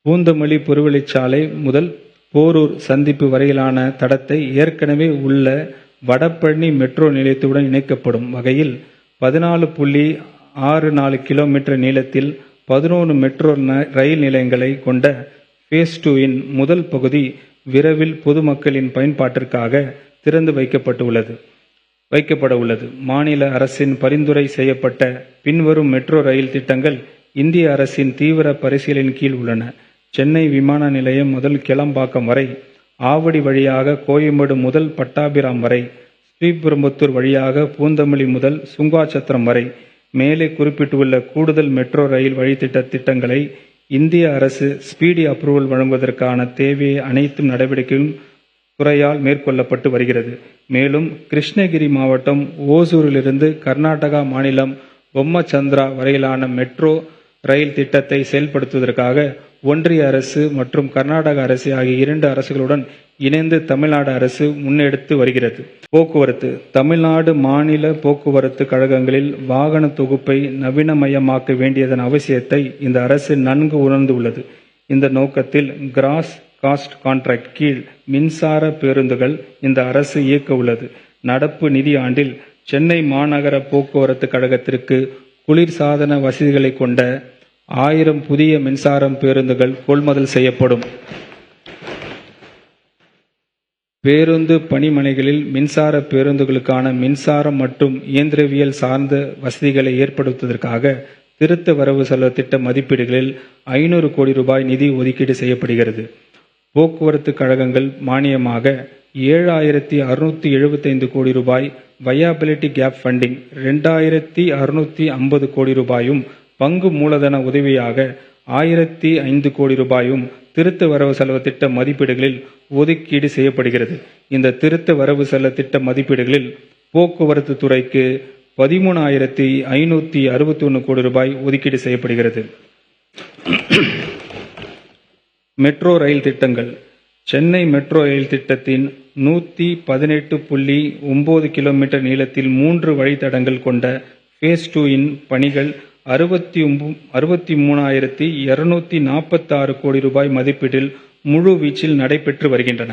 பூந்தமல்லி புறவழிச்சாலை முதல் போரூர் சந்திப்பு வரையிலான தடத்தை ஏற்கனவே உள்ள வடபழனி மெட்ரோ நிலையத்துடன் இணைக்கப்படும் வகையில் 14.64 கிலோமீட்டர் நீளத்தில் 11 மெட்ரோ ரயில் நிலையங்களை கொண்ட ஃபேஸ் 2 இன் முதல் பகுதி விரைவில் பொதுமக்களின் பயன்பாட்டிற்காக திறந்து வைக்கப்பட உள்ளது. மாநில அரசின் பரிந்துரை செய்யப்பட்ட பின்வரும் மெட்ரோ ரயில் திட்டங்கள் இந்திய அரசின் தீவிர பரிசீலனையின் கீழ் உள்ளன. சென்னை விமான நிலையம் முதல் கிளம்பாக்கம் வரை, ஆவடி வழியாக கோயம்பேடு முதல் பட்டாபிராம் வரை, ஸ்ரீபெரும்புத்தூர் வழியாக பூந்தமல்லி முதல் சுங்காச்சத்திரம் வரை. மேலே குறிப்பிட்டுள்ள கூடுதல் மெட்ரோ ரயில் திட்டங்களை இந்திய அரசு ஸ்பீடி அப்ரூவல் வழங்குவதற்கான தேவையை அனைத்து நடவடிக்கையும் துறையால் மேற்கொள்ளப்பட்டு வருகிறது. மேலும் கிருஷ்ணகிரி மாவட்டம் ஓசூரிலிருந்து கர்நாடகா மாநிலம் பொம்மச்சந்திரா வரையிலான மெட்ரோ ரயில் திட்டத்தை செயல்படுத்துவதற்காக ஒன்றிய அரசு மற்றும் கர்நாடக அரசு ஆகிய 2 அரசுகளுடன் இணைந்து தமிழ்நாடு அரசு முன்னெடுத்து வருகிறது. போக்குவரத்து. தமிழ்நாடு மாநில போக்குவரத்து கழகங்களில் வாகன தொகுப்பை நவீனமயமாக்க வேண்டியதன் அவசியத்தை இந்த அரசு நன்கு உணர்ந்துள்ளது. இந்த நோக்கத்தில் கிராஸ் காஸ்ட் கான்ட்ராக்ட் கீழ் மின்சார பேருந்துகள் இந்த அரசு இயக்க உள்ளது. நடப்பு நிதி ஆண்டில் சென்னை மாநகர போக்குவரத்து கழகத்திற்கு குளிர்சாதன வசதிகளை கொண்ட 1000 புதிய மின்சார பேருந்துகள் கொள்முதல் செய்யப்படும். பேருந்து பணிமனைகளில் மின்சார பேருந்துகளுக்கான மின்சாரம் மற்றும் இயந்திரவியல் சார்ந்த வசதிகளை ஏற்படுத்துவதற்காக திருத்த வரவு செலவு திட்ட மதிப்பீடுகளில் 500 கோடி ரூபாய் நிதி ஒதுக்கீடு செய்யப்படுகிறது. போக்குவரத்து கழகங்கள் மானியமாக 7675 கோடி ரூபாய், வயாபிலிட்டி கேப் ஃபண்டிங் 2650 கோடி ரூபாயும், பங்கு மூலதன உதவியாக 1005 கோடி ரூபாயும் திருத்த வரவு செலவு திட்ட மதிப்பீடுகளில் ஒதுக்கீடு செய்யப்படுகிறது. இந்த திருத்த வரவு செலவு திட்ட மதிப்பீடுகளில் போக்குவரத்து துறைக்கு 13,561 கோடி ரூபாய் ஒதுக்கீடு செய்யப்படுகிறது. மெட்ரோ ரயில் திட்டங்கள். சென்னை மெட்ரோ ரயில் திட்டத்தின் 118.9 கிலோமீட்டர் நீளத்தில் 3 வழித்தடங்கள் கொண்ட ஃபேஸ் 2 இன் பணிகள் 63,246 கோடி ரூபாய் மதிப்பீட்டில் முழு வீச்சில் நடைபெற்று வருகின்றன.